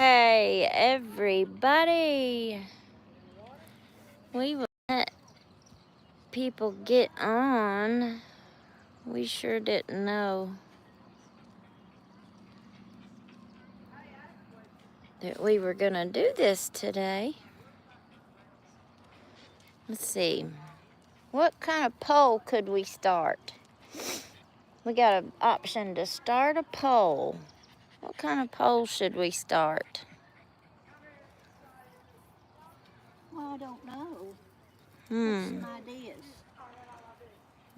Hey, everybody. We will let people get on. We sure didn't know that we were going to do this today. Let's see. What kind of poll could we start? We got an option to start a poll. What kind of poll should we start? Well, I don't know. What's some ideas?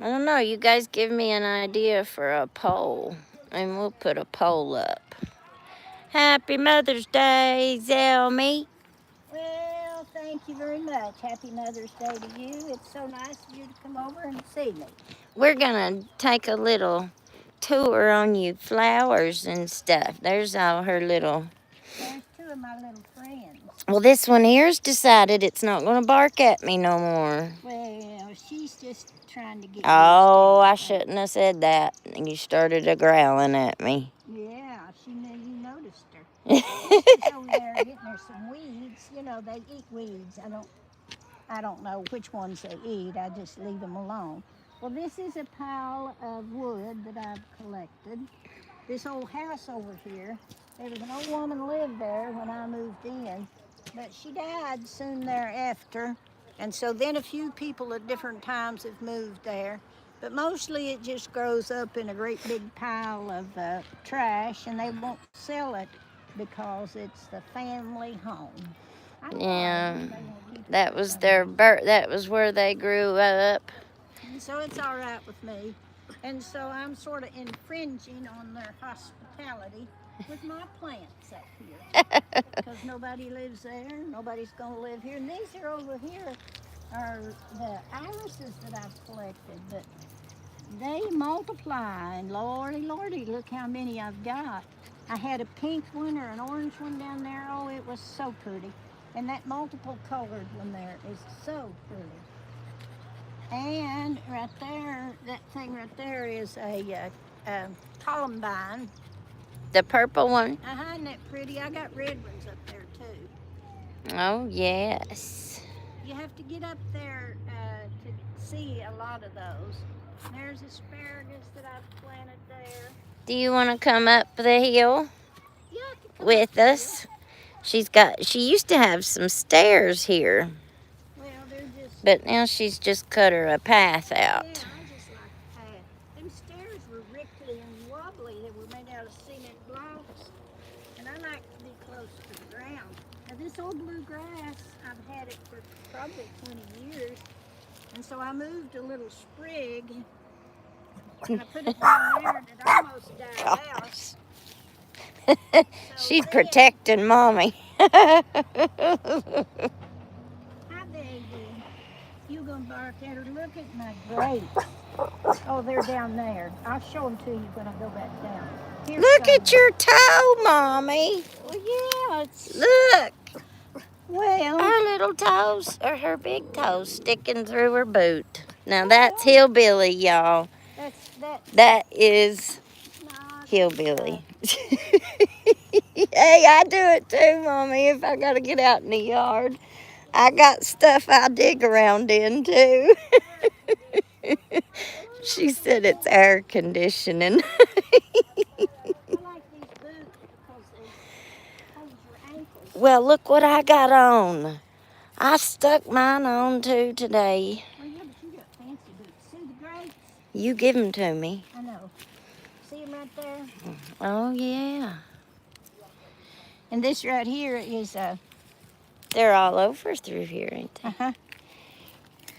I don't know. You guys give me an idea for a poll, and we'll put a poll up. Happy Mother's Day, Zelmy. Well, thank you very much. Happy Mother's Day to you. It's so nice of you to come over and see me. We're going to take a little tour on you flowers and stuff. There's all her little... There's two of my little friends. Well, this one here's decided it's not going to bark at me no more. Well, she's just trying to get Oh, I shouldn't have said that. You started a growling at me. Yeah, you noticed her. She's over there getting her some weeds. You know, they eat weeds. I don't know which ones they eat. I just leave them alone. Well, this is a pile of wood that I've collected. This old house over here, there was an old woman lived there when I moved in, but she died soon thereafter. And so then a few people at different times have moved there. But mostly it just grows up in a great big pile of trash, and they won't sell it because it's the family home. Yeah, that was their birth. That was where they grew up. And so it's all right with me. And so I'm sort of infringing on their hospitality with my plants up here. Because nobody lives there. Nobody's going to live here. And these are over here are the irises that I've collected. But they multiply. And lordy, look how many I've got. I had a pink one or an orange one down there. Oh, it was so pretty. And that multiple colored one there is so pretty. And right there, that thing right there is a columbine. The purple one? Isn't that pretty? I got red ones up there too. Oh, yes. You have to get up there to see a lot of those. There's asparagus that I've planted there. Do you want to come up the hill with us? She used to have some stairs here. Well, they're just... But now she's just cut her a path out. Yeah, I just like the path. Them stairs were rickety and wobbly. They were made out of cement blocks. And I like to be close to the ground. Now this old blue grass, I've had it for probably 20 years. And so I moved a little sprig. And I put it down there and it almost died out. She's protecting Mommy. Hi, baby. You gonna bark at her? Look at my grapes. Oh, they're down there. I'll show them to you when I go back down. Here's Look at your toe, Mommy. Well, yeah, it's... Look. Well... Her little toes, or her big toes, sticking through her boot. Now, that's hillbilly, y'all. That is hillbilly. Hey, I do it too, Mommy, if I gotta get out in the yard. I got stuff I dig around in, too. She said it's air conditioning. Well, look what I got on. I stuck mine on, too, today. Oh, yeah, but you got fancy boots. See the grapes? You give them to me. I know. See them right there? Oh, yeah. And this right here is They're all over through here, ain't they? Uh-huh.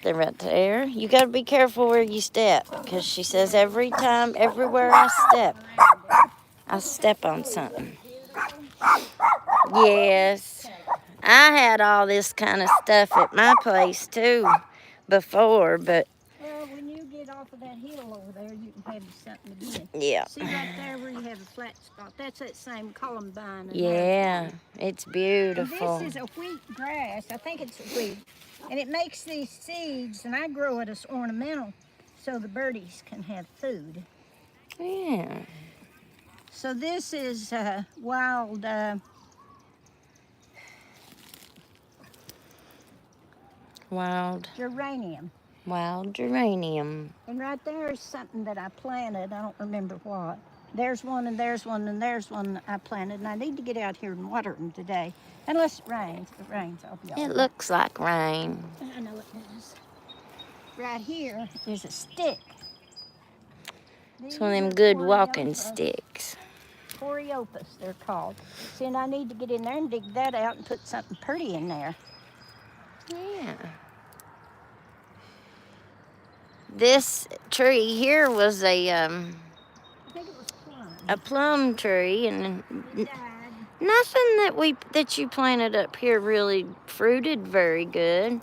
They're right there. You got to be careful where you step, because she says everywhere I step on something. Yes. I had all this kind of stuff at my place, too, before, but... Well, when you get off of that hill over there, you can have something again. Yeah. See right there where you have a flat spot? That's that same columbine. Yeah, it's beautiful. And this is a wheat grass. I think it's a wheat. And it makes these seeds, and I grow it as ornamental so the birdies can have food. Yeah. So this is wild Wild geranium. geranium. And right there is something that I planted. I don't remember what. There's one, and there's one, and there's one I planted. And I need to get out here and water them today. Unless it rains. If it rains, I'll be all It right. looks like rain. I know it does. Right here is a stick. It's one of them good walking sticks. Coreopus, they're called. See, and I need to get in there and dig that out and put something pretty in there. Yeah. This tree here was I think it was a plum tree, and It died. nothing that you planted up here really fruited very good.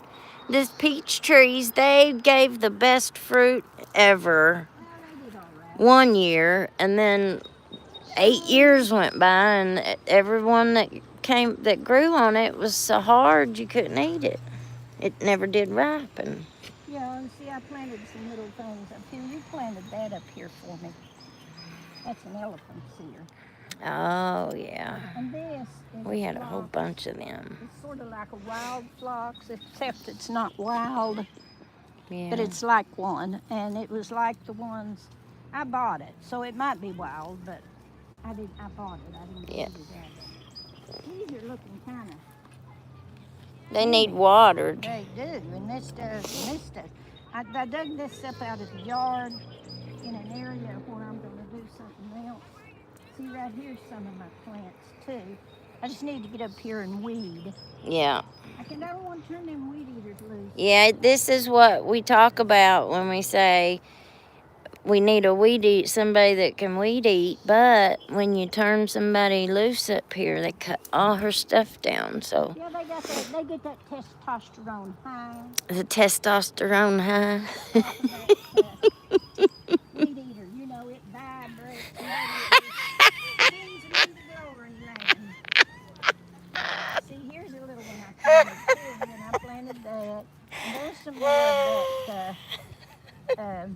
This peach trees, they gave the best fruit ever Well, they did all right. one year, and then 8 years went by, and everyone that grew on it was so hard you couldn't eat it. It never did ripen. Yeah, and see, I planted some little things up here. You planted that up here for me. That's an elephant seer. Oh, yeah. And this is We had a whole phlox. bunch of them. It's sort of like a wild phlox, except it's not wild, Yeah. but it's like one. And it was like the ones, I bought it, so it might be wild, but I bought it. I didn't Yeah. get it. These are looking kind of, They need watered. they do, and this does, and this does. I dug this up out of the yard in an area where I'm going to do something else. See, right here's some of my plants, too. I just need to get up here and weed. Yeah. I don't want to turn them weed eaters loose. Yeah, this is what we talk about when we say we need a somebody that can weed eat, but when you turn somebody loose up here, they cut all her stuff down, so. Yeah, they get that testosterone high. The testosterone high. Weed eater, you know, it vibrates. It sends them into glory land. See, here's a little one I planted too, and I planted that. And there's some more of that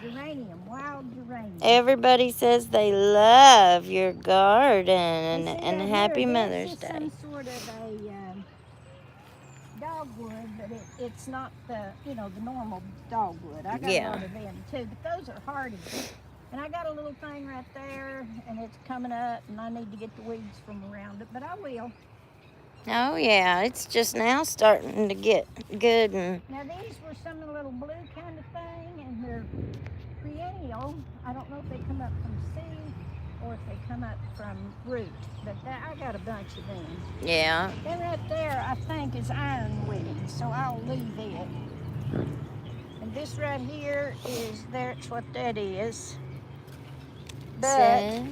geranium, wild geranium. Everybody says they love your garden, They say and that Happy here, Mother's this is Day. some sort of a dogwood, but it's not the normal dogwood. I got a lot of them too, but those are hardy. And I got a little thing right there, and it's coming up, and I need to get the weeds from around it, but I will. Oh yeah, it's just now starting to get good. And Now these were some of the little blue kind of thing, and they're perennial. I don't know if they come up from seed or if they come up from root, but I got a bunch of them. yeah. Then right there, I think, is ironweed, so I'll leave it. And this right here that's what that is. But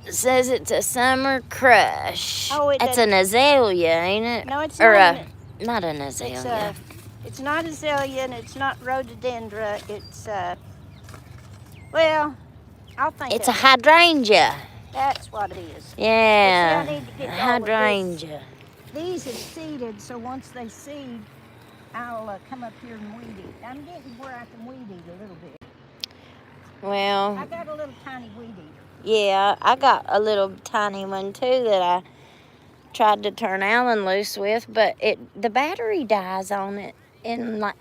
It says it's a summer crush. Oh, That's an azalea, ain't it? No, it's Or not. not an azalea. It's not azalea, and it's not rhododendra. It's well, I'll think. It's a hydrangea. That's what it is. Yeah, But see, I need to get all of this. hydrangea. These are seeded, so once they seed, I'll come up here and weed eat. I'm getting where I can weed eat a little bit. Well, I got a little tiny weed eater. yeah, I got a little tiny one too that I tried to turn Alan loose with, but the battery dies on it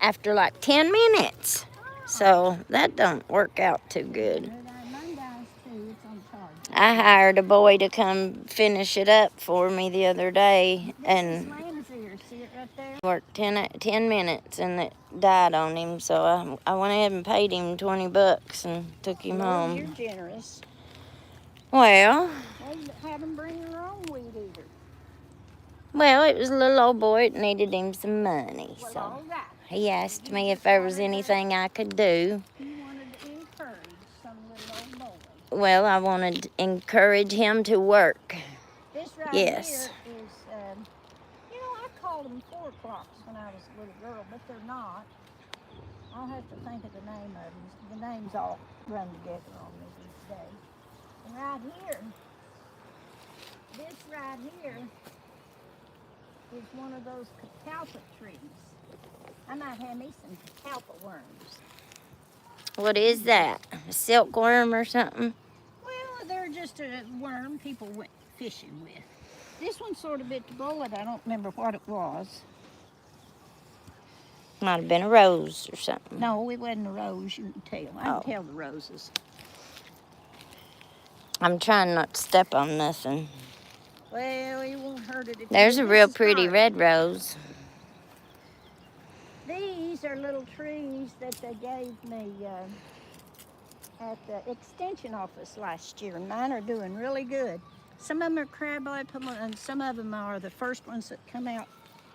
after like 10 minutes. So that don't work out too good. Mine dies too. It's on charge. I hired a boy to come finish it up for me the other day, and Lamb's ear. See it right there? worked 10 minutes and it died on him. So I went ahead and paid him $20 and took him home. You're generous. Well, You have them bring their own weed eater. it was a little old boy that needed him some money. Well, So all right. he asked me if there was anything I could do. You wanted to encourage some little old boy. Well, I wanted to encourage him to work. This right Yes. here is, I called them 4 o'clocks when I was a little girl, but they're not. I'll have to think of the name of them. The names all run together on me these days. And right here, this right here is one of those catalpa trees. I might have me some catalpa worms. What is that? A silkworm or something? Well, they're just a worm people went fishing with. This one sort of bit the bullet. I don't remember what it was. Might have been a rose or something. No, it wasn't a rose. You can tell. I can tell the roses. I'm trying not to step on nothing. Well, you won't hurt it if There's you a do. real This is pretty fine. red rose. These are little trees that they gave me at the extension office last year. Mine are doing really good. Some of them are crabapple, and some of them are the first ones that come out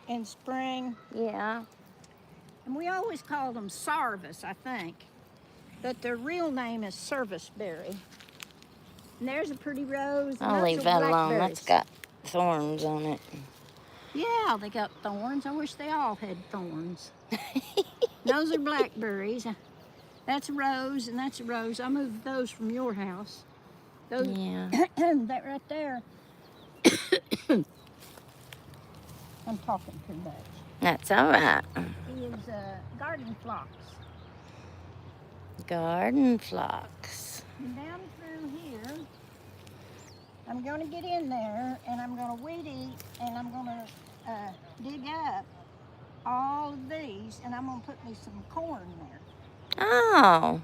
in spring. Yeah. And we always call them sarvis, I think. But their real name is serviceberry. And there's a pretty rose. And I'll those leave are that alone. blackberries. That's got thorns on it. Yeah, they got thorns. I wish they all had thorns. Those are blackberries. That's a rose, and that's a rose. I moved those from your house. Those, Yeah. that right there. I'm talking too much. That's all right. Is garden phlox. Garden phlox. And down through here, I'm going to get in there, and I'm going to weed eat, and I'm going to dig up all of these, and I'm going to put me some corn there. Oh.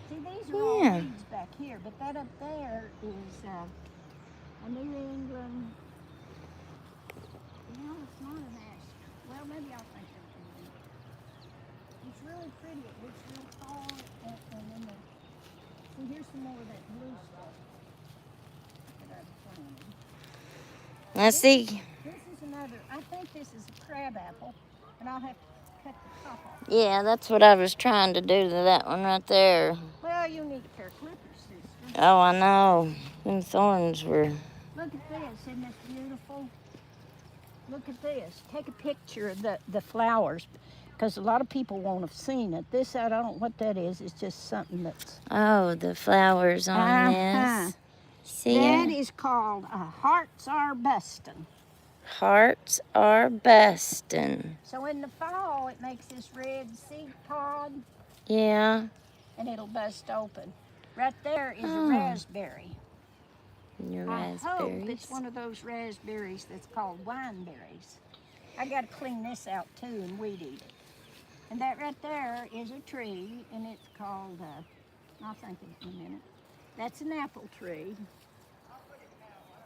See, these are all weeds back here, but that up there is a New England. No, it's not an ash. Well, maybe I'll think of it. It's really pretty. It looks real tall, and then see, here's some more of that blue stuff that I've planted. Let's see. This is another. I think this is a crab apple, and I'll have to cut the top off. Yeah, that's what I was trying to do to that one right there. Well, you need a pair of clippers, sister. Oh, I know. Them thorns were... Look at this. Isn't this beautiful? Look at this. Take a picture of the flowers, because a lot of people won't have seen it. This, I don't know what that is. It's just something that's... Oh, the flowers on this. See That ya? is called Hearts Are Bustin'. Hearts are bustin'. So in the fall, it makes this red seed pod, Yeah. and it'll bust open. Right there is a raspberry. Your I hope raspberries. it's one of those raspberries that's called wineberries. I got to clean this out too and weed eat it. And that right there is a tree, and it's called, I'll think of it in a minute. That's an apple tree.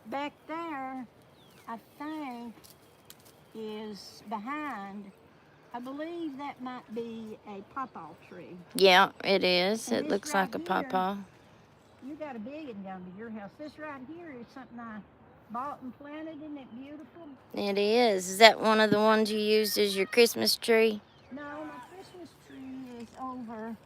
Back there, I think, is behind, I believe that might be a pawpaw tree. Yeah, it is. And It this looks right like a here- pawpaw. You got a big one down to your house. This right here is something I bought and planted. Isn't it beautiful? It is. Is that one of the ones you used as your Christmas tree? No, my Christmas tree is over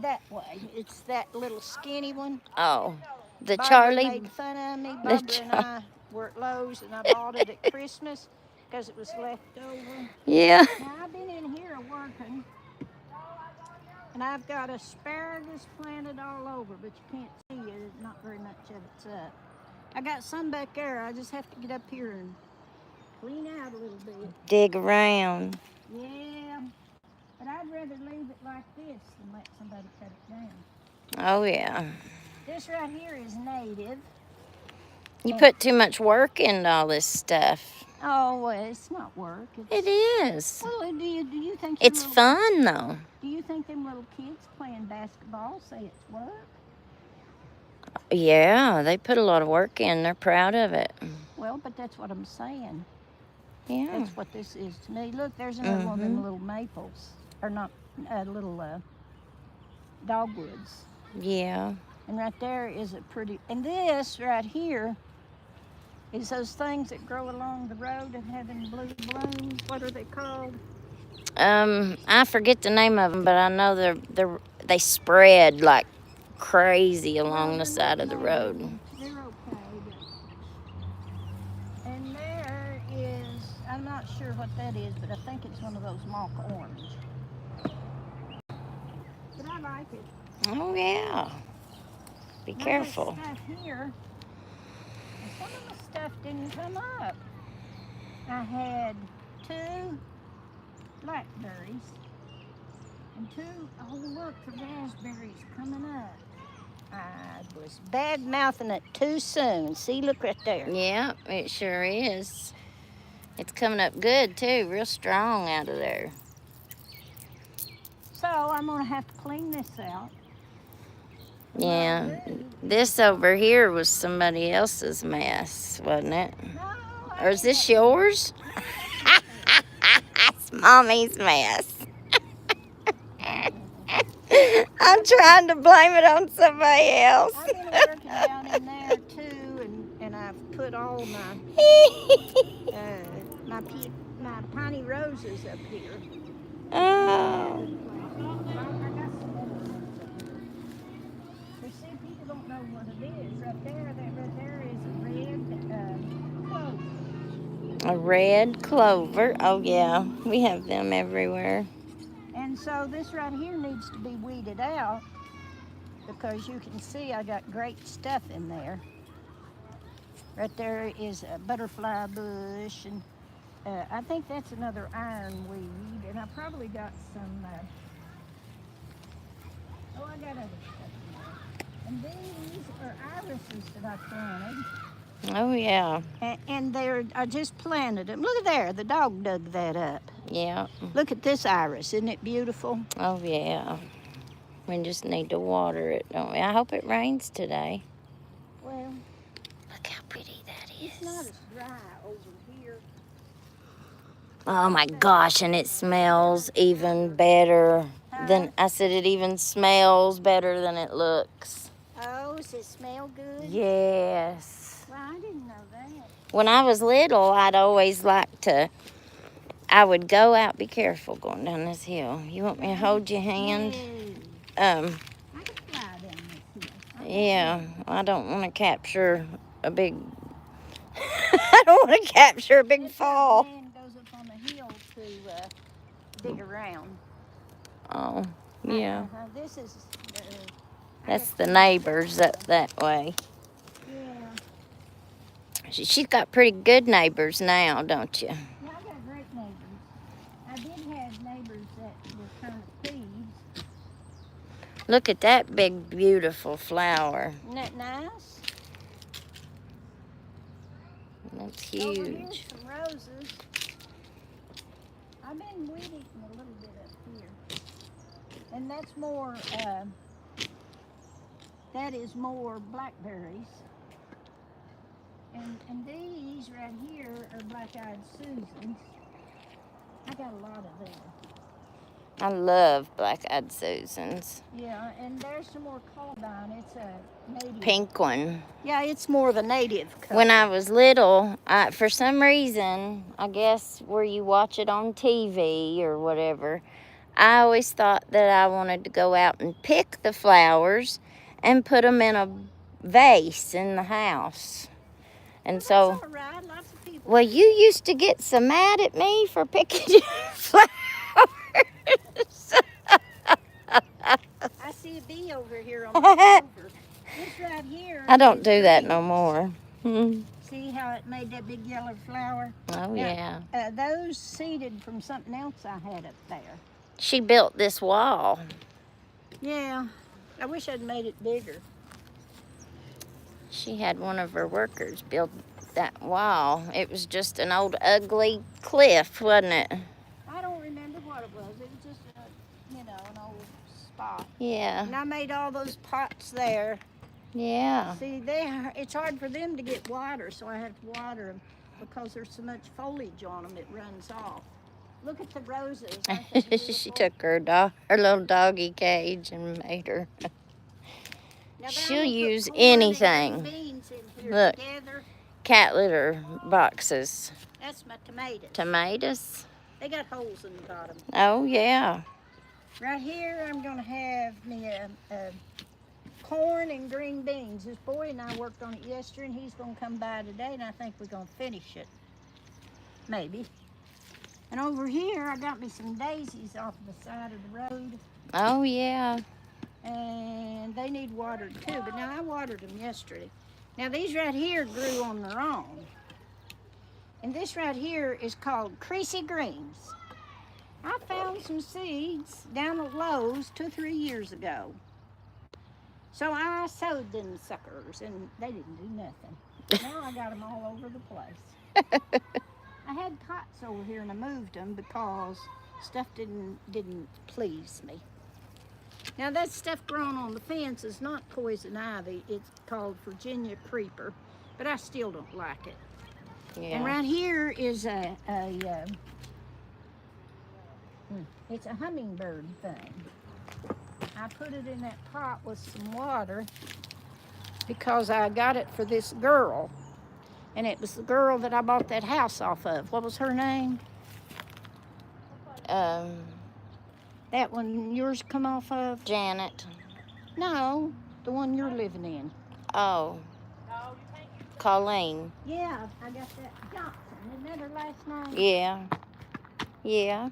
that way. It's that little skinny one. Oh, the Barbara Charlie. made fun of me. Barbara and I were at Lowe's, and I bought it at Christmas because it was left over. Yeah. Now, I've been in here working, and I've got asparagus planted all over, but you can't see it. Not very much of it's up. I got some back there. I just have to get up here and clean out a little bit. Dig around. Yeah, but I'd rather leave it like this than let somebody cut it down. Oh, yeah. This right here is native. You put too much work into all this stuff. Oh, well, it's not work. It is. Well, do you think It's fun, though. Do you think them little kids playing basketball say it's work? Yeah, they put a lot of work in. They're proud of it. Well, but that's what I'm saying. Yeah. That's what this is to me. Look, there's another one of them little maples, or not little dogwoods. Yeah. And right there is a pretty. And this right here is those things that grow along the road and have them blue blooms. What are they called? I forget the name of them, but I know they spread like crazy along the side of the road. They're okay. And there is, I'm not sure what that is, but I think it's one of those mock orange. But I like it. Oh, yeah. Be Now, careful. this stuff here, and some of the stuff didn't come up. I had 2 blackberries and 2, oh look, the raspberries coming up. I was bad mouthing it too soon. See, look right there. Yeah, it sure is. It's coming up good too, real strong out of there. So I'm gonna have to clean this out. Yeah, this over here was somebody else's mess, wasn't it? No, Or is this yours? It's Mommy's mess. I'm trying to blame it on somebody else. I've been working down in there too, and I've put all my piney roses up here. Oh. You see, people don't know what it is. Right there is a red clover. A red clover. Oh, yeah. We have them everywhere. And so this right here needs to be weeded out because you can see I got great stuff in there. Right there is a butterfly bush, and I think that's another ironweed, and I probably got some, I got other stuff in there. And these are irises that I planted. Oh, yeah. And I just planted them. Look at there, the dog dug that up. Yeah. Look at this iris, isn't it beautiful? Oh, yeah. We just need to water it, don't we? I hope it rains today. Well, Look how pretty that it's not is. as dry over here. Oh, my gosh, and it smells even better than, I said it even smells better than it looks. Oh, does it smell good? Yes. Well, I didn't know that. When I was little, I'd always like to, I would go out, be careful going down this hill. You want me to hold your hand? I could fly down this hill. Yeah, I don't want to capture a big, I don't want to capture a big fall. Man goes up on the hill to dig around. Oh, yeah. This is. That's the neighbors up that way. Yeah. She's got pretty good neighbors now, don't you? Yeah, I got great neighbors. I did have neighbors that were kind of thieves. Look at that big, beautiful flower. Isn't that nice? That's Over here's huge. some roses. I've been weed eating a little bit up here. And that's more, that is more blackberries. And these right here are black-eyed Susans. I got a lot of them. I love black-eyed Susans. Yeah, and there's some more columbine. It's a native. Pink one. Yeah, it's more of a native color. When I was little, for some reason, I guess where you watch it on TV or whatever, I always thought that I wanted to go out and pick the flowers and put them in a vase in the house. And so, That's all right. Lots of people. well, you used to get so mad at me for picking your flowers. I see a bee over here on the clover. This right here. I don't do that no more. See how it made that big yellow flower? Oh, yeah. Those seeded from something else I had up there. She built this wall. Yeah. I wish I'd made it bigger. She had one of her workers build that wall. It was just an old ugly cliff, wasn't it? I don't remember what it was. It was just an old spot. Yeah. And I made all those pots there. Yeah. See, it's hard for them to get water, so I have to water them because there's so much foliage on them, it runs off. Look at the roses. Aren't they beautiful? She took her little doggy cage and made her. Now, She'll they'll put use corn and anything. beans in here Look. together. Cat litter boxes. That's my tomatoes. Tomatoes. They got holes in the bottom. Oh, yeah. Right here, I'm going to have me a corn and green beans. This boy and I worked on it yesterday, and he's going to come by today, and I think we're going to finish it. Maybe. And over here, I got me some daisies off the side of the road. Oh, yeah. And they need watered too, but now I watered them yesterday. Now these right here grew on their own. And this right here is called Creasy Greens. I found some seeds down at Lowe's 2 or 3 years ago. So I sowed them suckers, and they didn't do nothing. Now I got them all over the place. I had pots over here, and I moved them because stuff didn't please me. Now that stuff grown on the fence is not poison ivy. It's called Virginia creeper, but I still don't like it. Yeah. And right here is it's a hummingbird thing. I put it in that pot with some water because I got it for this girl. And it was the girl that I bought that house off of. What was her name? That one yours come off of? Janet. No, the one you're living in. Oh. Colleen. Yeah, I got that Johnson. Isn't that her last name? Yeah. Yeah.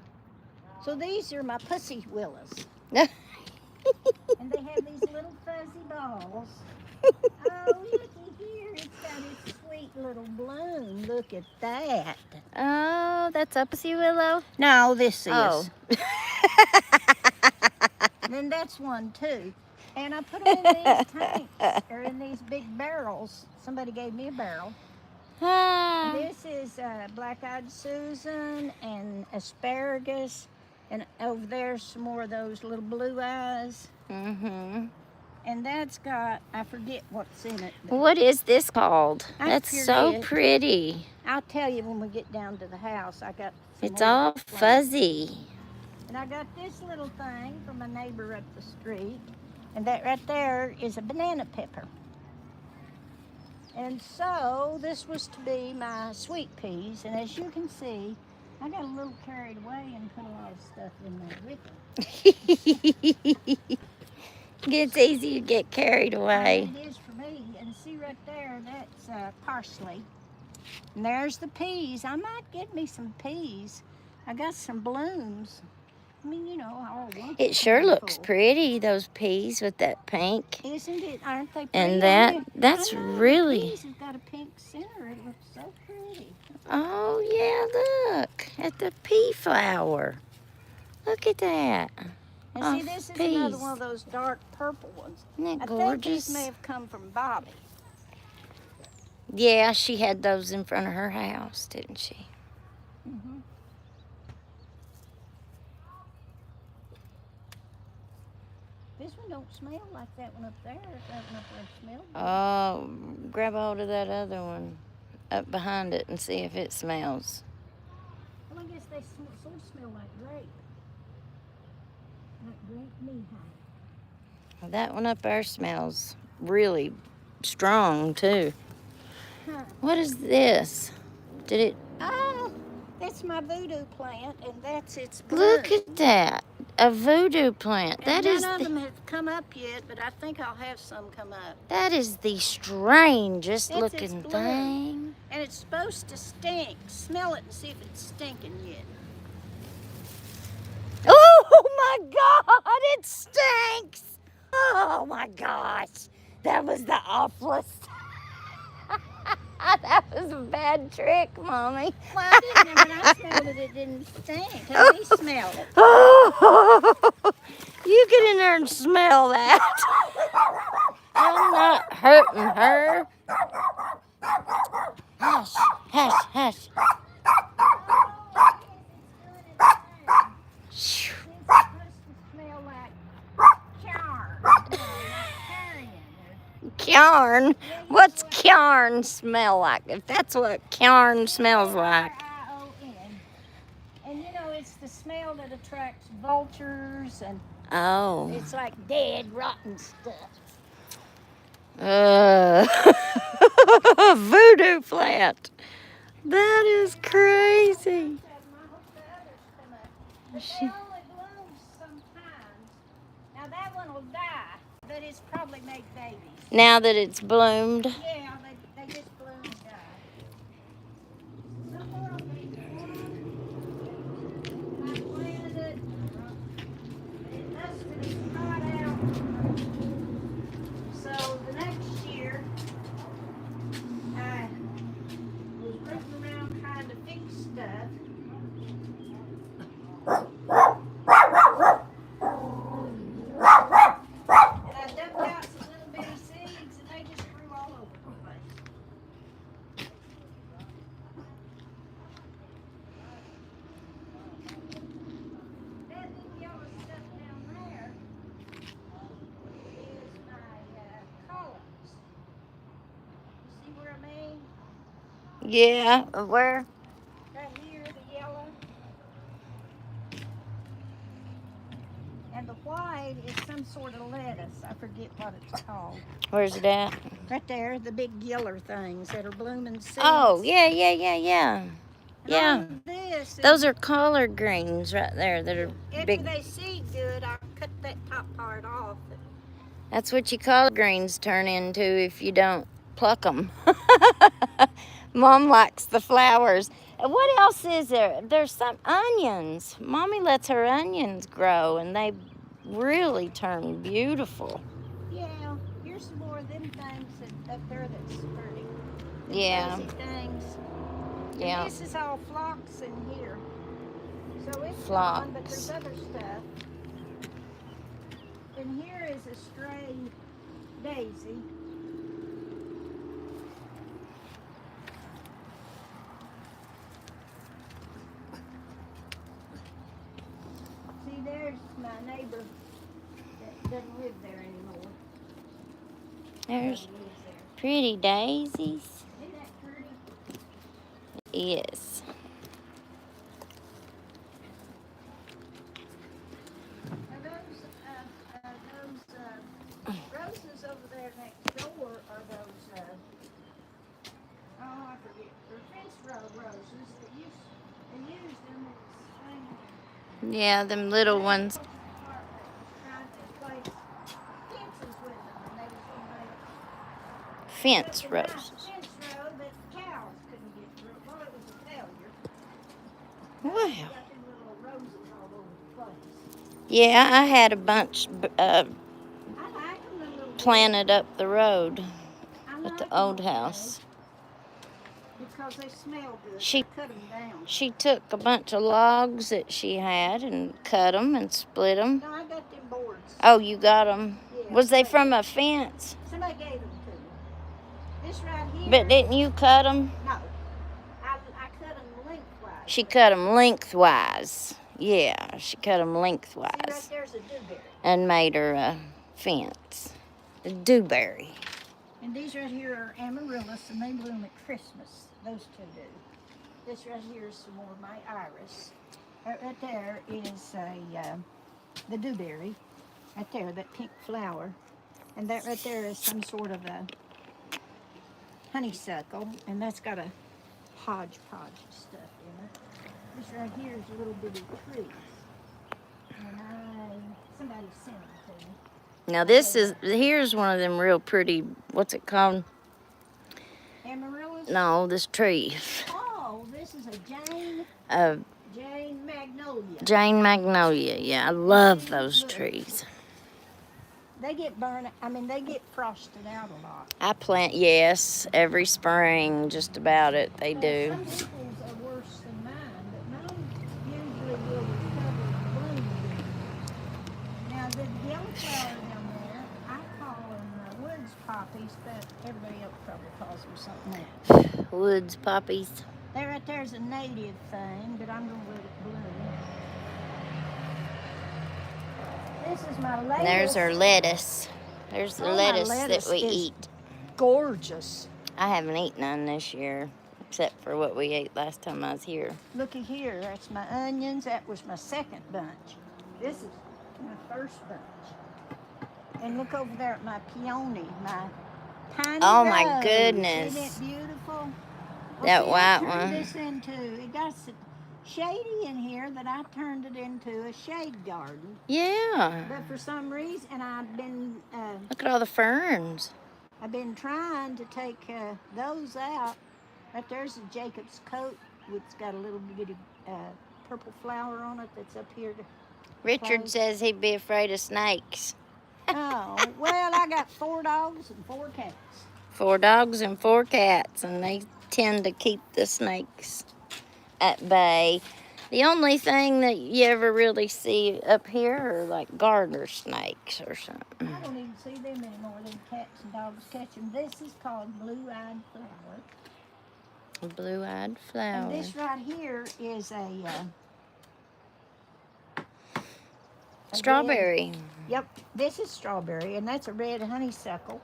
So these are my pussy willows. And they have these little fuzzy balls. Oh, looky here. It's got its sweet little bloom. Look at that. Oh, that's a pussy willow? No, this is. Oh. Then that's one too. And I put them in these tanks, or in these big barrels. Somebody gave me a barrel. Ah. This is black-eyed Susan and asparagus. And over there's some more of those little blue eyes. Mm-hmm. And that's got, I forget what's in it. What is this called? I That's so forget. pretty. I'll tell you when we get down to the house. I got some It's more all plants. fuzzy. And I got this little thing from a neighbor up the street. And that right there is a banana pepper. And so this was to be my sweet peas. And as you can see, I got a little carried away and put a lot of stuff in there with it. It's easy to get carried away. It is for me. And see right there, that's parsley. And there's the peas. I might get me some peas. I got some blooms. I mean, you know, all I want. It sure looks pretty, those peas with that pink. Isn't it? Aren't they pretty? And that's I know, really... The peas have got a pink center. It looks so pretty. Oh, yeah, look at the pea flower. Look at that. And Oh, see, this is peas. another one of those dark purple ones. Isn't that I think gorgeous? these may have come from Bobby. Yeah, she had those in front of her house, didn't she? Mm-hmm. This one don't smell like that one up there. That one up there smells good. Oh, grab a hold of that other one up behind it and see if it smells. Well, I guess they sort of smell like grape. Like grape knee-high. Well, that one up there smells really strong, too. Huh. What is this? Did it... Oh, that's my voodoo plant, and that's its bloom. Look at that. A voodoo plant. And That is none of the... them have come up yet, but I think I'll have some come up. That is the strangest It's looking bloom. thing. And it's supposed to stink. Smell it and see if it's stinking yet. Oh my God, it stinks. Oh my gosh. That was the awfulest. That was a bad trick, Mommy. Well, I didn't, when I smelled it, it didn't stink. Let me smell it. Oh, you get in there and smell that. I'm not hurting her. Hush, hush, hush. Shoo. It's supposed to smell like char. Like carrion. Yarn. What's yarn smell like? If that's what yarn smells like. R-I-O-N. And you know, it's the smell that attracts vultures, and Oh. it's like dead, rotten stuff. Voodoo plant. That is crazy. But they only bloom sometimes. Now that one will die, but it's probably made babies. Now that it's bloomed. Yeah, they just bloom and die. Some more of these I planted it. It must have been hot out. So the next year, I was running around trying to fix stuff. And I dumped out some little Yeah, where? Right here, the yellow. And the white is some sort of lettuce. I forget what it's called. Where's it at? Right there, the big yellow things that are blooming seeds. Oh, yeah. And Yeah. on this Those are collard greens right there that are after big. they seed good, I'll cut that top part off. That's what you collard greens turn into if you don't pluck them. Mom likes the flowers. And what else is there? There's some onions. Mommy lets her onions grow, and they really turn beautiful. Yeah, here's some more of them things up there that's pretty. The Yeah. fuzzy things. Yeah. And this is all phlox in here. So it's Phlox. gone, but there's other stuff. And here is a stray daisy. See, there's my neighbor that doesn't live there anymore. There's Lives there. pretty daisies. Isn't that pretty? Yes. Now those roses over there next door are those, oh, I forget, they're fence row roses that they used them as thing. Yeah, them little ones. Trying to place fences with them, and they was gonna make Fence a nice roses. fence row that cows couldn't get through. Well, it was a failure. Wow. Got them little roses all over the place. Yeah, I had a bunch I like them a little bit. planted up the road I at like the 'em old okay, house. because they smell good. She- I cut them down. She took a bunch of logs that she had and cut them and split them. No, I got them boards. Oh, you got them? Yeah, Was they somebody- from a fence? Somebody gave them to me. This right here. But didn't you cut them? No, I cut them lengthwise. She cut them lengthwise. Yeah, she cut them See, right lengthwise there's a dewberry. and made her a fence. A dewberry. And these right here are amaryllis, and they bloom at Christmas. Those two do. This right here is some more of my iris. Right there is the dewberry. Right there, that pink flower. And that right there is some sort of a honeysuckle, and that's got a hodgepodge of stuff in it. This right here is a little bitty trees. And somebody sent them to me. Now here's one of them real pretty, what's it called? Amaryllis? No, this tree. Oh, this is a Jane Magnolia. Jane Magnolia. Yeah, I love those trees. They get burned, they get frosted out a lot. I plant, yes, every spring, just about it, they do. Some people's are worse than mine, but mine usually will recover and bloom again. Now, the yellow flower down there, I call them woods poppies, but everybody else probably calls them something else. Woods poppies. That right there's a native thing, but I'm going to let it bloom. This is my latest. There's our lettuce. There's the Oh, my lettuce lettuce that we is eat. Gorgeous. I haven't eaten none this year, except for what we ate last time I was here. Looky here, that's my onions. That was my second bunch. This is my first bunch. And look over there at my peony, my tiny Oh, my rose. goodness. Isn't it beautiful? That see, white I turned one. this into, it got so shady in here that I turned it into a shade garden. Yeah. But for some reason, and Look at all the ferns. I've been trying to take those out. Right there's a Jacob's coat, which got a little bitty purple flower on it that's up here. Richard Close. says he'd be afraid of snakes. Oh, well, I got 4 dogs and 4 cats. 4 dogs and 4 cats, and they tend to keep the snakes at bay. The only thing that you ever really see up here are like garter snakes or something. I don't even see them anymore, them cats and dogs catch them. This is called blue-eyed flower. A blue-eyed flower. And this right here is a Strawberry. Yep, this is strawberry, and that's a red honeysuckle.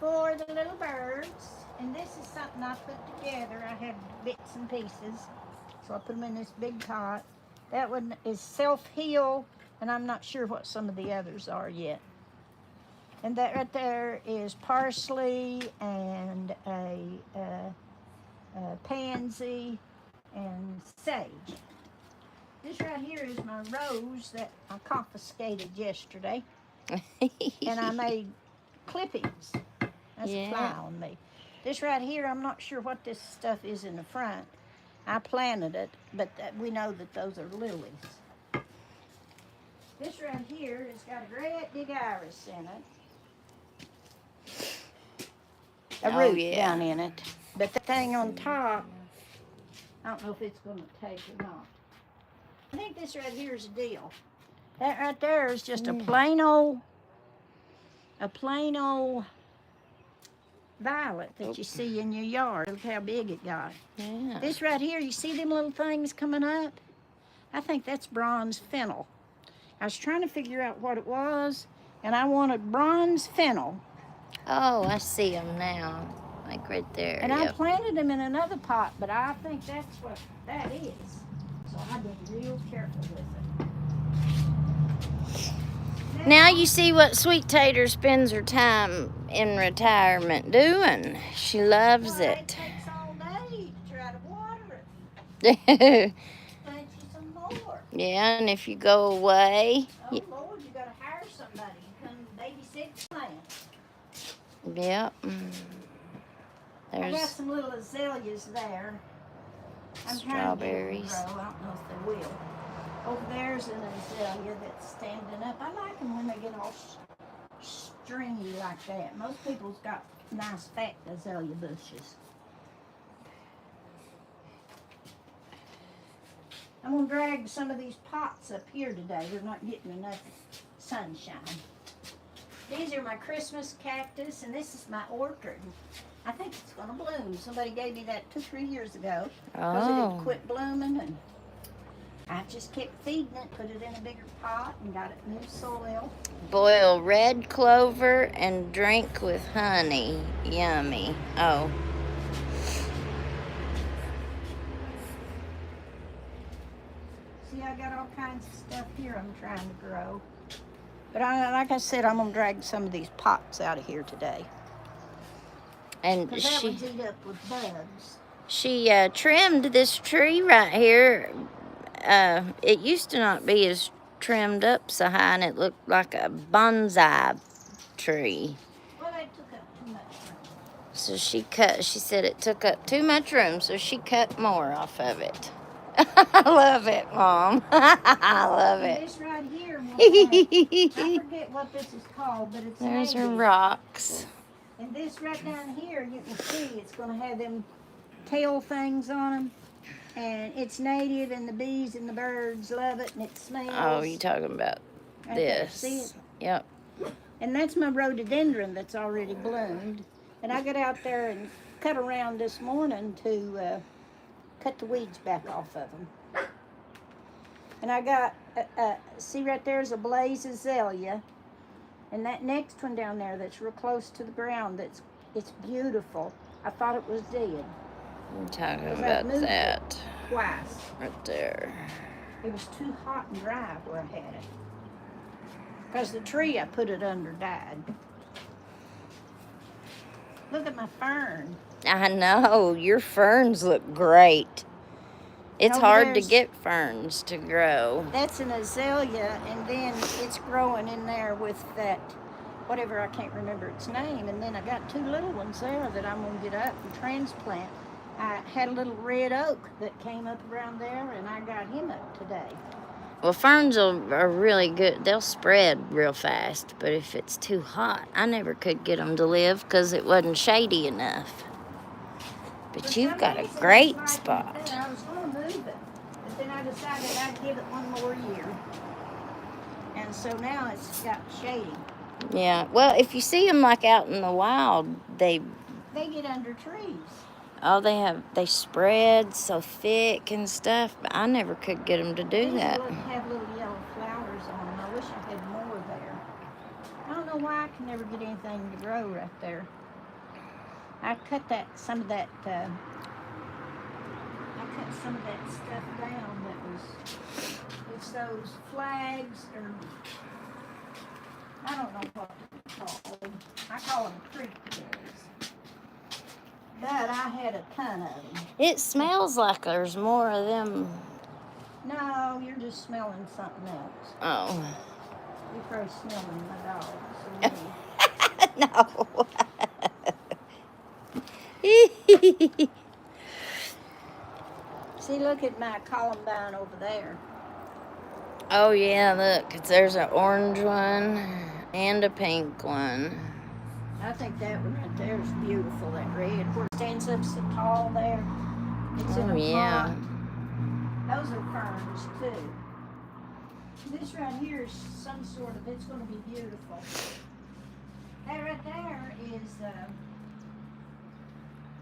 for the little birds. And this is something I put together. I had bits and pieces. So I put them in this big pot. That one is self-heal, and I'm not sure what some of the others are yet. And that right there is parsley and a pansy and sage. This right here is my rose that I confiscated yesterday. And I made clippings. That's a fly on me. This right here, I'm not sure what this stuff is in the front. I planted it, but we know that those are lilies. This right here has got a great big iris in it. A root down in it. But the thing on top, I don't know if it's going to take or not. I think this right here is a deal. That right there is just a plain old violet that you see in your yard. Look how big it got. Yeah. This right here, you see them little things coming up? I think that's bronze fennel. I was trying to figure out what it was, and I wanted bronze fennel. Oh, I see them now. Like right there. And I planted them in another pot, but I think that's what that is. So I've been real careful with it. Now you see what Sweet Tater spends her time in retirement doing. She loves It it. takes all day to try to water it. Plant you some more. Yeah, and if you go away. Oh, Lord, you got to hire somebody to come babysit the plants. Yep. I got some little azaleas there. I'm Strawberries. trying to get them to grow. I don't know if they will. Over there's an azalea that's standing up. I like them when they get all stringy like that. Most people's got nice fat azalea bushes. I'm going to drag some of these pots up here today. They're not getting enough sunshine. These are my Christmas cactus, and this is my orchid. I think it's going to bloom. Somebody gave me that 2-3 years ago because it had quit blooming, and I just kept feeding it, put it in a bigger pot, and got it new soil. Boil red clover and drink with honey. Yummy. Oh. See, I got all kinds of stuff here I'm trying to grow. But like I said, I'm going to drag some of these pots out of here today. And because that one's eat up with bugs. She trimmed this tree right here. It used to not be as trimmed up so high, and it looked like a bonsai tree. Well, they took up too much room. So she said it took up too much room, so she cut more off of it. I love it, Mom. I love it. This right here, I forget what this is called, but it's There's her native. rocks. And this right down here, you can see it's going to have them tail things on them. And it's native, and the bees and the birds love it, and it smells. Oh, you talking about right this? there. See it? Yep. And that's my rhododendron that's already bloomed. And I got out there and cut around this morning to cut the weeds back off of them. And I got, see right there's a blaze azalea. And that next one down there that's real close to the ground, it's beautiful. I thought it was dead. I'm talking about that. Twice. Right there. It was too hot and dry where I had it. Because the tree I put it under died. Look at my fern. I know. Your ferns look great. It's Over hard to there's- get ferns to grow. That's an azalea, and then it's growing in there with that, whatever, I can't remember its name. And then I got 2 little ones there that I'm going to get up and transplant. I had a little red oak that came up around there, and I got him up today. Well, ferns are really good. They'll spread real fast, but if it's too hot, I never could get them to live because it wasn't shady enough. But you've got a great spot. I was going to move it, but then I decided I'd give it one more year. And so now it's got shady. Yeah, well, if you see them like out in the wild, They get under trees. they spread so thick and stuff, but I never could get them to do These that. have little yellow flowers on them. I wish I had more there. I don't know why I can never get anything to grow right there. I cut some of that stuff down it's those flags, or I don't know what to call them. I call them creek berries. But I had a ton of them. It smells like there's more of them. No, you're just smelling something else. Oh. You're probably smelling my dogs. No. See, look at my columbine over there. Oh yeah, look, there's an orange one and a pink one. I think that one right there is beautiful, that red, where it stands up so tall there. It's in a pot. Those are ferns too. This right here is some sort of, it's going to be beautiful. That right there is,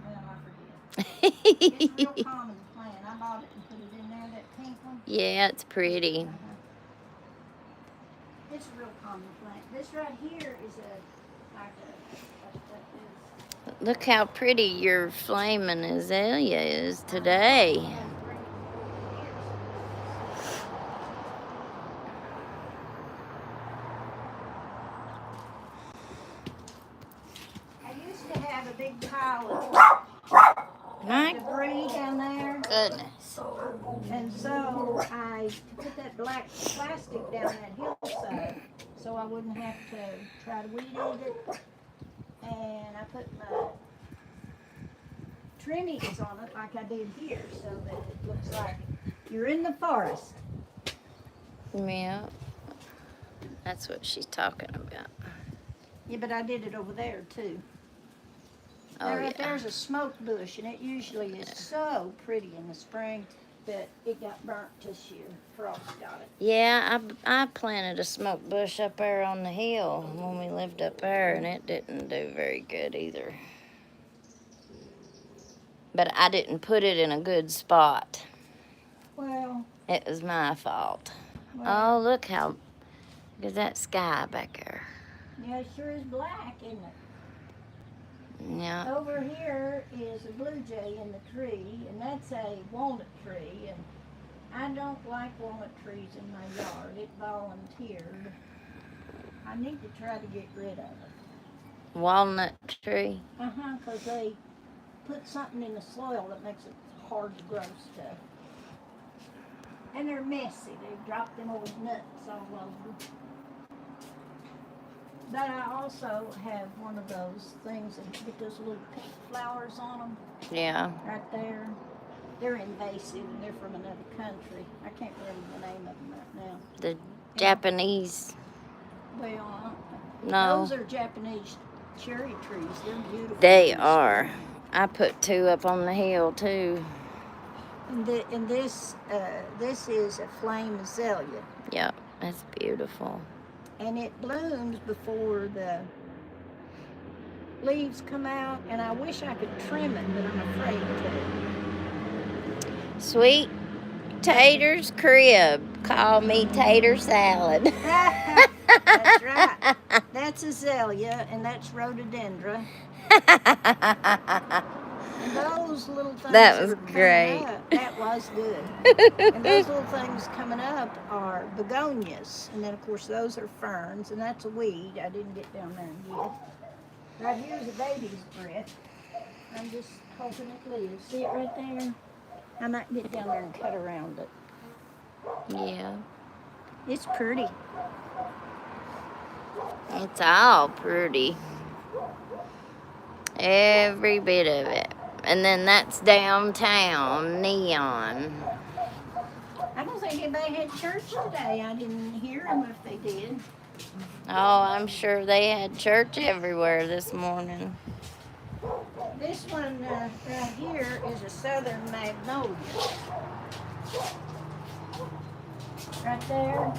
well, I forget. It's a real common plant. I bought it and put it in there, that pink one. Yeah, it's pretty. It's a real common plant. This right here is Look how pretty your flaming azalea is today. I used to have a big pile of debris down there. Goodness. And so I put that black plastic down that hillside so I wouldn't have to try to weed eat it. And I put my trimmings on it like I did here so that it looks like you're in the forest. Yeah. That's what she's talking about. Yeah, but I did it over there too. Oh, Right there's a smoke bush, and it usually is so pretty in the spring, but it got burnt this year. Frost got it. Yeah, I planted a smoke bush up there on the hill when we lived up there, and it didn't do very good either. But I didn't put it in a good spot. Well, it was my fault. Well, Oh, look at that sky back there. Yeah, it sure is black, isn't it? Yeah. Over here is a blue jay in the tree, and that's a walnut tree, and I don't like walnut trees in my yard. It volunteered. I need to try to get rid of it. Walnut tree? Uh-huh, because they put something in the soil that makes it hard to grow stuff. And they're messy. They drop them old nuts all over. But I also have one of those things that get those little pink flowers on them. Yeah. Right there. They're invasive and they're from another country. I can't remember the name of them right now. The Japanese. Well, No. those are Japanese cherry trees. They're beautiful. They are. I put 2 up on the hill too. And this is a flame azalea. Yep, that's beautiful. And it blooms before the leaves come out, and I wish I could trim it, but I'm afraid to. Sweet Taters crib. Call me tater salad. That's right. That's azalea, and that's rhododendron. And those little things That was are coming great. up. That was good. And those little things coming up are begonias. And then, of course, those are ferns, and that's a weed. I didn't get down there and get it. Right here's a baby's breath. I'm just hoping it lives. See it right there? I might get down there and cut around it. Yeah. It's pretty. It's all pretty. Every bit of it. And then that's downtown, neon. I don't think anybody had church today. I didn't hear them if they did. Oh, I'm sure they had church everywhere this morning. This one right here is a southern magnolia. Right there.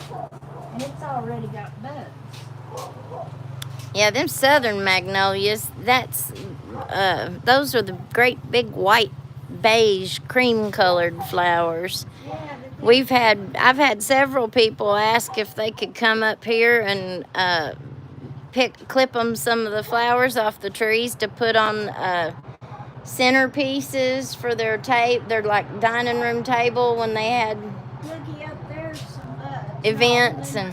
And it's already got buds. Yeah, them southern magnolias, that's, those are the great big white, beige, cream-colored flowers. Yeah, I've had several people ask if they could come up here and clip them some of the flowers off the trees to put on centerpieces for their like dining room table when they had Looky up there, some events. no,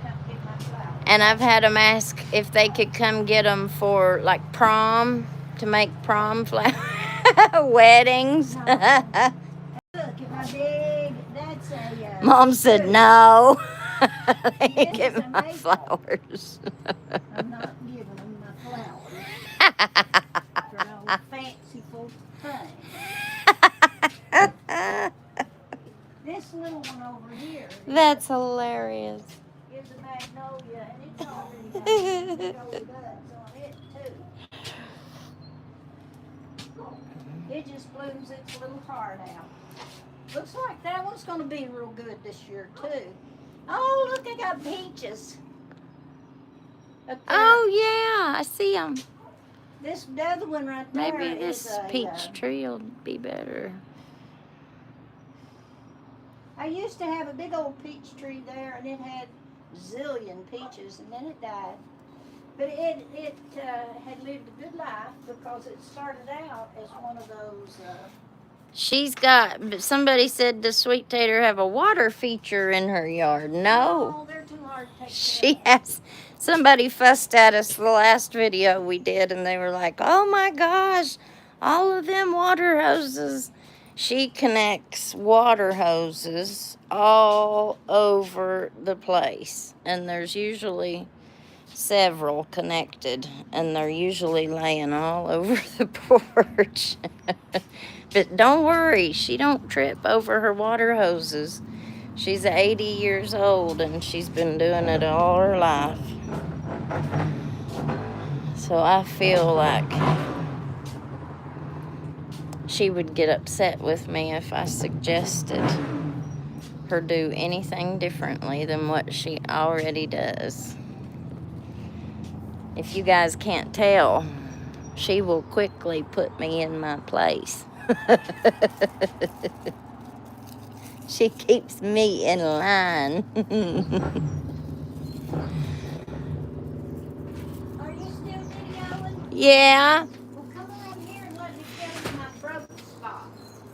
come get my flowers. And I've had them ask if they could come get them for like prom, to make prom flower weddings. Look at my big. That's a. Mom said no. They Yes, ain't get it's a my maple. flowers. I'm not giving them my flowers for no fanciful thing. This little one over here That's hilarious. is a magnolia, and it's already got big old buds on it too. It just blooms its little heart out. Looks like that one's going to be real good this year too. Oh, look, I got peaches. Up there. Oh yeah, I see them. This other one right there Maybe this is a, peach tree will be better. I used to have a big old peach tree there, and it had zillion peaches, and then it died. But it had lived a good life because it started out as one of those. She's got. Somebody said, does Sweet Tater have a water feature in her yard? No. Oh, they're too hard to take She care of. has. Somebody fussed at us the last video we did, and they were like, oh my gosh, all of them water hoses. She connects water hoses all over the place, and there's usually several connected, and they're usually laying all over the porch. But don't worry, she don't trip over her water hoses. She's 80 years old, and she's been doing it all her life. So I feel like she would get upset with me if I suggested her do anything differently than what she already does. If you guys can't tell, she will quickly put me in my place. She keeps me in line. Are you still videoing? Yeah, Well, come around here and let me show you my broke spot.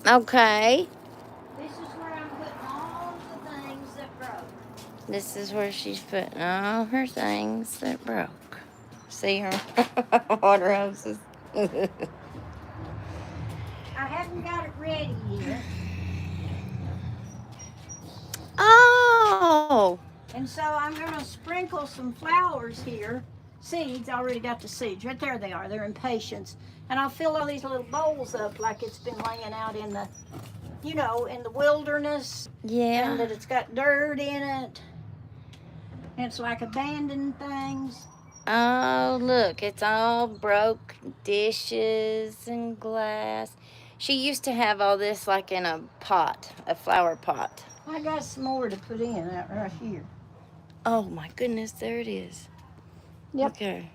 okay. This is where I'm putting all the things that broke. This is where she's putting all her things that broke. See her water hoses. I haven't got it ready yet. Oh, And so I'm going to sprinkle some flowers here. Seeds, I already got the seeds. Right there they are. They're in patience. And I'll fill all these little bowls up like it's been laying out in the, you know, in the wilderness. And yeah. that it's got dirt in it. And it's like abandoned things. Oh, look, it's all broke dishes and glass. She used to have all this like in a pot, a flower pot. I got some more to put in out right here. Oh my goodness, there it is. Yep. Okay.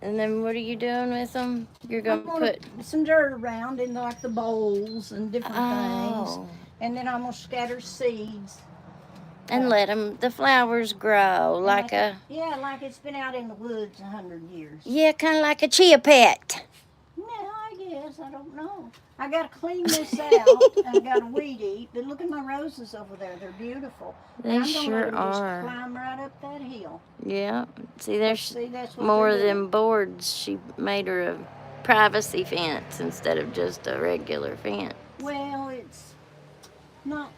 And then what are you doing with them? You're I'm going to gonna put... put some dirt around in like the bowls and different things. Oh. And then I'm going to scatter seeds. And let the flowers grow like a... Yeah, like it's been out in the woods 100 years. Yeah, kind of like a chia pet. No, I guess. I don't know. I got to clean this out. And I got to weed eat. But look at my roses over there. They're beautiful. They I'm sure gonna just are. climb right up that hill. Yeah. See, there's See, that's what more they're doing. than boards. She made her a privacy fence instead of just a regular fence. Well,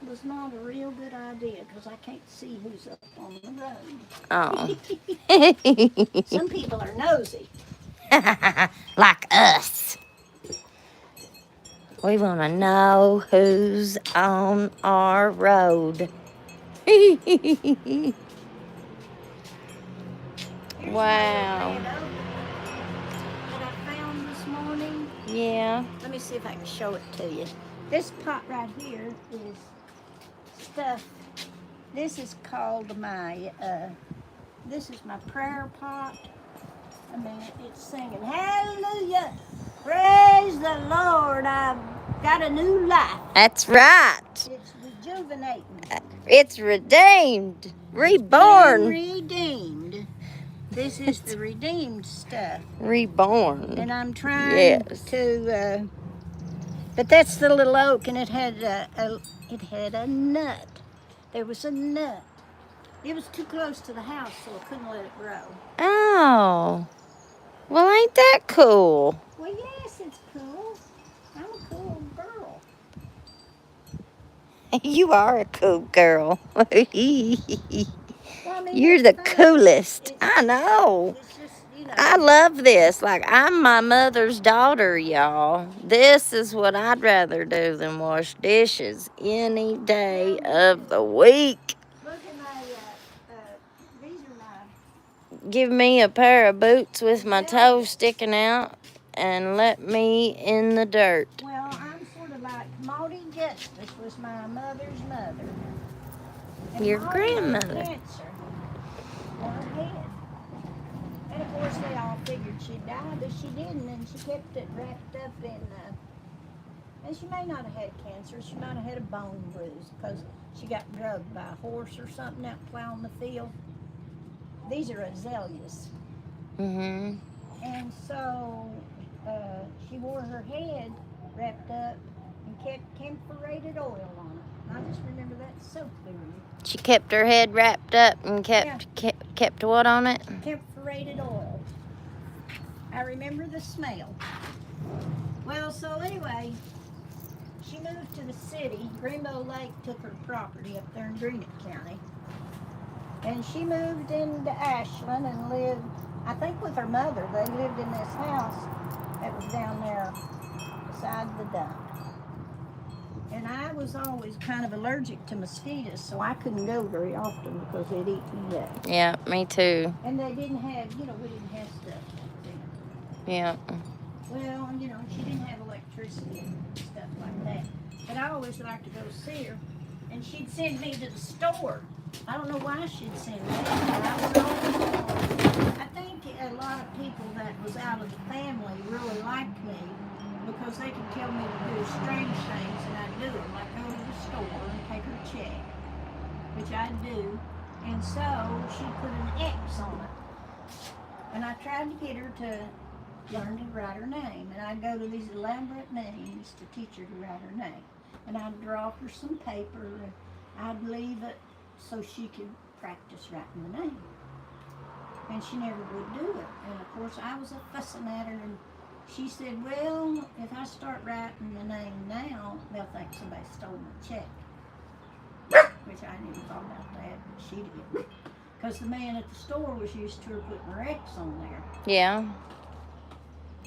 was not a real good idea because I can't see who's up on the road. Oh. Some people are nosy. Like us. We want to know who's on our road. Wow. That I found this morning. Yeah. Let me see if I can show it to you. This pot right here is stuff. This is called my, this is my prayer pot. I mean, it's singing, hallelujah, praise the Lord, I've got a new life. That's right. It's rejuvenating. It's redeemed. And Reborn. redeemed. This is the redeemed stuff. Reborn. And I'm trying to, but that's the little oak, and it had a nut. There was a nut. It was too close to the house, so I couldn't let it grow. Oh. Well, ain't that cool? Well, yes, it's cool. I'm a cool girl. You are a cool girl. Well, I mean, You're the coolest. I know. It's just, I love this. Like, I'm my mother's daughter, y'all. This is what I'd rather do than wash dishes any day of the week. Look at my, these are my... Give me a pair of boots with my toes sticking out and let me in the dirt. Well, I'm sort of like Maudie Justice was my mother's mother. And Your Maudie grandmother. had cancer on her head. And of course they all figured she'd die, but she didn't, and she kept it wrapped up in, and she may not have had cancer, she might have had a bone bruise because she got drugged by a horse or something out plowing the field. These are azaleas. Mm-hmm. And so she wore her head wrapped up and kept camphorated oil on it. I just remember that so clearly. She kept her head wrapped up and kept what on it? Camphorated oil. I remember the smell. Well, so anyway, she moved to the city. Greenbow Lake took her property up there in Greenock County. And she moved into Ashland and lived, I think with her mother. They lived in this house that was down there beside the dump. And I was always kind of allergic to mosquitoes, so I couldn't go very often because they'd eat me up. Yeah, me too. And they didn't have, we didn't have stuff back then. Yeah. Well, she didn't have electricity and stuff like that. But I always liked to go see her. And she'd send me to the store. I don't know why she'd send me. But I was always, I think a lot of people that was out of the family really liked me because they could tell me to do strange things and I'd do them. Like go to the store and take her check, which I'd do. And so she put an X on it. And I tried to get her to learn to write her name. And I'd go to these elaborate names to teach her to write her name. And I'd draw her some paper and I'd leave it so she could practice writing the name. And she never would do it. And of course I was a fussing at her, and she said, well, if I start writing the name now, they'll think somebody stole my check. Which I never thought about that, but she did. Because the man at the store was used to her putting her X on there. Yeah.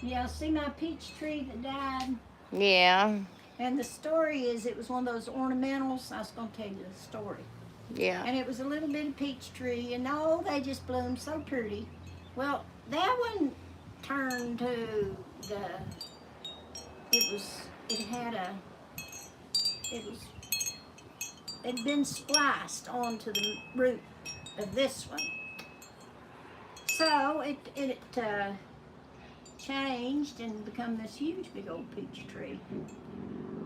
Yeah, see my peach tree that died? Yeah. And the story is, it was one of those ornamentals. I was going to tell you the story. Yeah. And it was a little bitty peach tree, and they just bloomed so pretty. Well, that one turned to it'd been spliced onto the root of this one. So it changed and become this huge big old peach tree.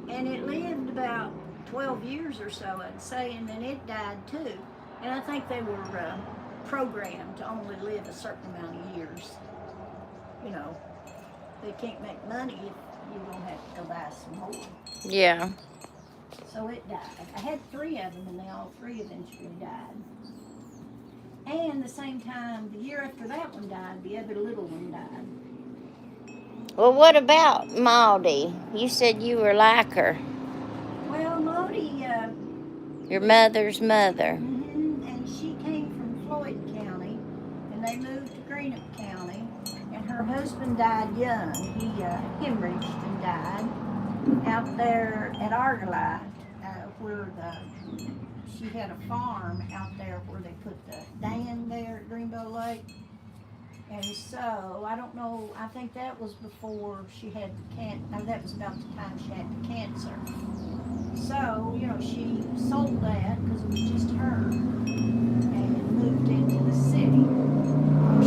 And it lived about 12 years or so, I'd say, and then it died too. And I think they were programmed to only live a certain amount of years. They can't make money if you don't have to go buy some more. Yeah. So it died. I had 3 of them, and they all 3 eventually died. And the same time, the year after that one died, the other little one died. Well, what about Maudie? You said you were like her. Well, Maudie... your mother's mother. Mm-hmm, and she came from Floyd County, and they moved to Greenock County, and her husband died young. He hemorrhaged and died out there at Argyle, where she had a farm out there where they put the dam there at Greenbow Lake. And so, I don't know, I think that was before she had that was about the time she had the cancer. So, she sold that because it was just her and moved into the city. I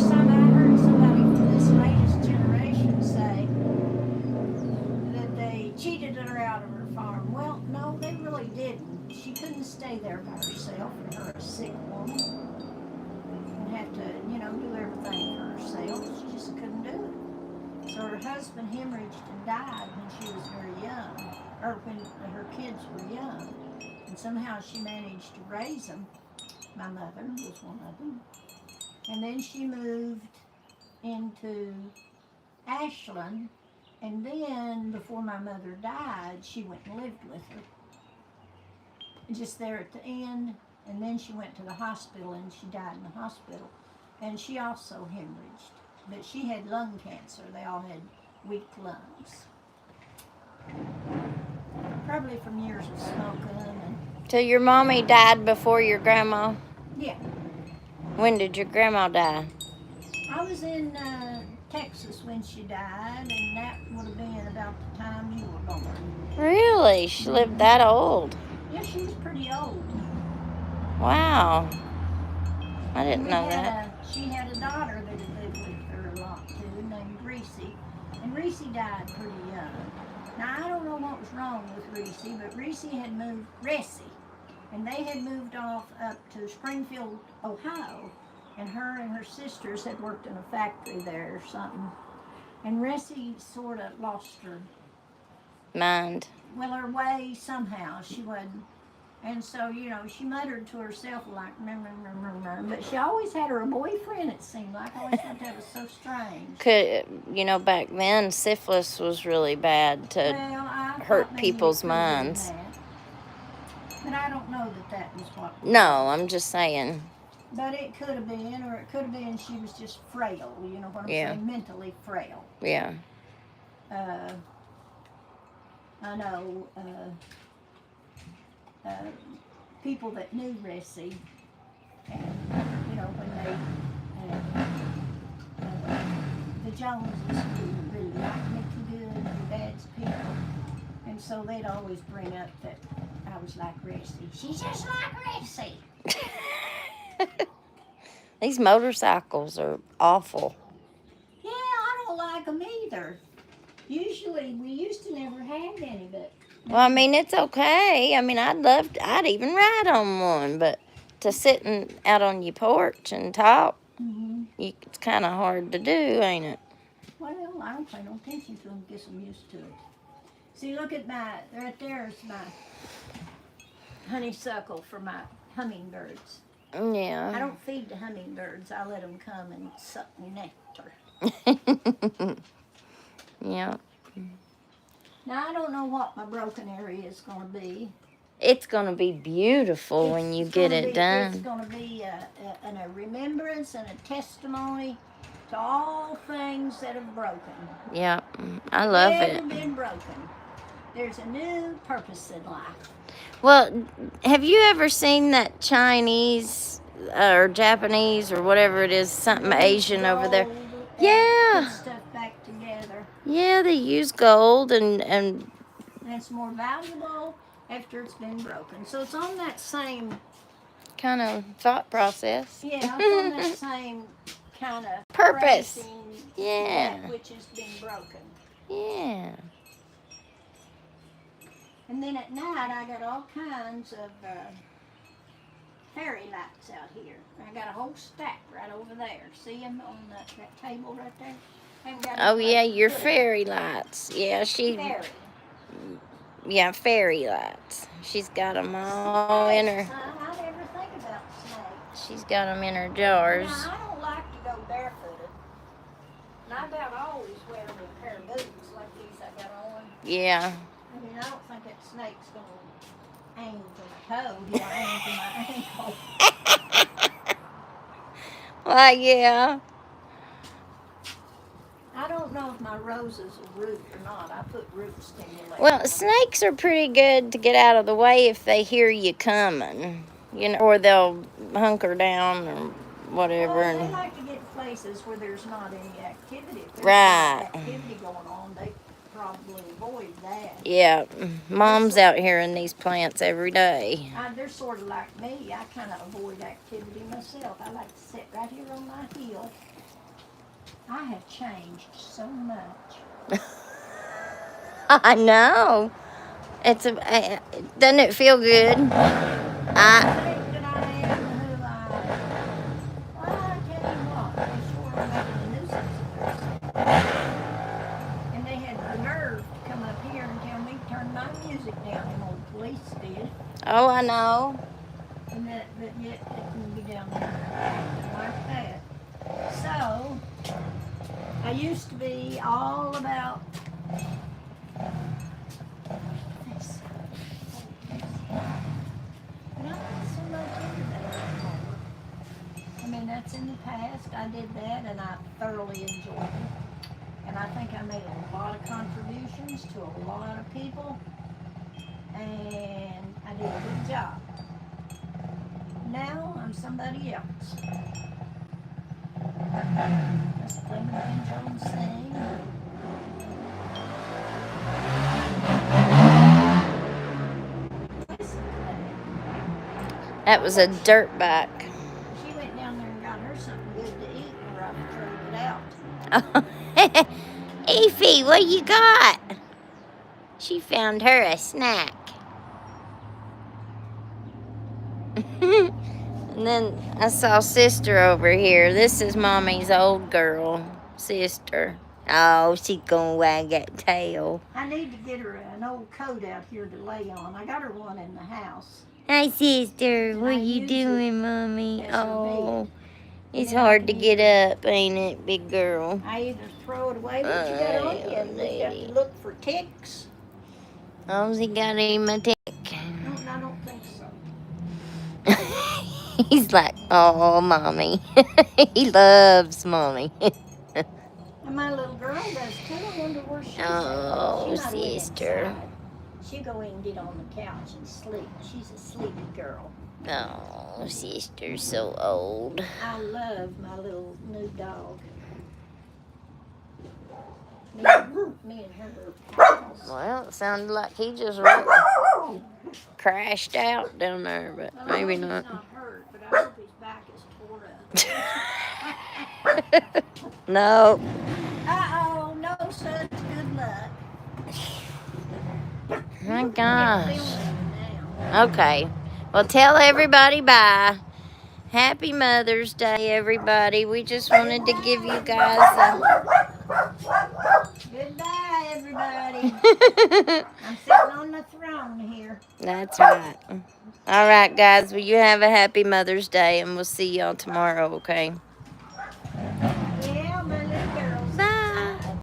heard somebody from this latest generation say that they cheated her out of her farm. Well, no, they really didn't. She couldn't stay there by herself, and her a sick woman. And have to, do everything for herself. She just couldn't do it. So her husband hemorrhaged and died when she was very young, or when her kids were young. And somehow she managed to raise them. My mother was one of them. And then she moved into Ashland. And then, before my mother died, she went and lived with her. Just there at the end. And then she went to the hospital and she died in the hospital. And she also hemorrhaged. But she had lung cancer. They all had weak lungs. Probably from years of smoking. So your mommy died before your grandma? Yeah. When did your grandma die? I was in Texas when she died, and that would have been about the time you were born. Really? She lived that old? Yeah, she was pretty old. Wow. I didn't know that. She had a daughter that had lived with her a lot too, named Reese. And Reese died pretty young. Now, I don't know what was wrong with Reese, but Reese had moved, and they had moved off up to Springfield, Ohio. And her sisters had worked in a factory there or something. And Ressie sort of lost her mind. Well, her way somehow. She wasn't. And so, she muttered to herself like, but she always had her a boyfriend, it seemed like. I always thought that was so strange. Back then, syphilis was really bad to hurt people's minds. But I don't know that was what. No, I'm just saying. But it could have been, or it could have been she was just frail, you know what I'm saying? Mentally frail. Yeah. I know people that knew Ressie, and, when they, the Joneses didn't really like Mickey good, your dad's people, and so they'd always bring up that I was like Ressie. She's just like Ressie. These motorcycles are awful. Yeah, I don't like them either. Usually, we used to never have any, but... Well, I mean, it's okay. I mean, I'd even ride on one, but to sit out on your porch and talk, it's kind of hard to do, ain't it? Well, I don't pay no attention to them, guess I'm used to it. See, look at right there's my honeysuckle for my hummingbirds. Yeah. I don't feed the hummingbirds. I let them come and suck nectar. Yeah. Now, I don't know what my broken area is going to be. It's going to be beautiful when you get it done. It's going to be a remembrance and a testimony to all things that have broken. Yeah, I love it. Never been broken. There's a new purpose in life. Well, have you ever seen that Chinese or Japanese or whatever it is, something Asian over there? Yeah. Put stuff back together. Yeah, they use gold and it's more valuable after it's been broken. So it's on that same kind of thought process. Yeah, it's on that same kind of purpose. Yeah. That which has been broken. Yeah. And then at night, I got all kinds of fairy lights out here. I got a whole stack right over there. See them on that table right there? Oh, yeah, your fairy lights. Yeah, Fairy. Yeah, fairy lights. She's got them all in her. I never think about snakes. She's got them in her jars. Now, I don't like to go barefooted. And I about always wear a pair of boots like these I got on. Yeah. I mean, I don't think that snake's going to aim for my toe. He'll aim for my ankle. Well, yeah. I don't know if my roses will root or not. I put root stimulator. Well, snakes are pretty good to get out of the way if they hear you coming, or they'll hunker down or whatever. Well, they like to get places where there's not any activity. If there's Right. activity going on, they probably avoid that. Yeah, Mom's out here in these plants every day. They're sort of like me. I kind of avoid activity myself. I like to sit right here on my hill. I have changed so much. I know. Doesn't it feel good? I think that I am who I music down, them old police did. Oh, I know. And that, but yet they can be down there acting like that. So, I used to be all about this. But I'm not so much into that anymore. I mean, that's in the past. I did that and I thoroughly enjoyed it. And I think I made a lot of contributions to a lot of people. And I did a good job. Now I'm somebody else. Let's play the banjo and sing. That was a dirt bike. She went down there and got her something good to eat and I threw it out. Effie, what you got? She found her a snack. And then I saw sister over here. This is mommy's old girl, sister. Oh, she gonna wag that tail. I need to get her an old coat out here to lay on. I got her one in the house. Hi, sister. And What I you use doing, mommy? as her Oh, it's then I hard can to get up, ain't it, big girl? I either throw it away, but you got on you, and we got to look for ticks. Oh, he got him a tick. No, I don't think so. He's like, oh, mommy. He loves mommy. And my little girl does too. I wonder where she's Oh, at. She's not sister. inside. She go in and get on the couch and sleep. She's a sleepy girl. Oh, sister's so old. I love my little new dog. Me and her are pals. Well, it sounded like he just crashed out down there, but Well, maybe I hope not. he's not hurt, but I hope his back is tore up. No. Uh-oh, no such good luck. My Can't gosh. film him now. Okay. Well, tell everybody bye. Happy Mother's Day, everybody. We just wanted to give you guys Goodbye, everybody. I'm sitting on the throne here. That's right. All right, guys. Well, you have a happy Mother's Day, and we'll see y'all tomorrow, okay?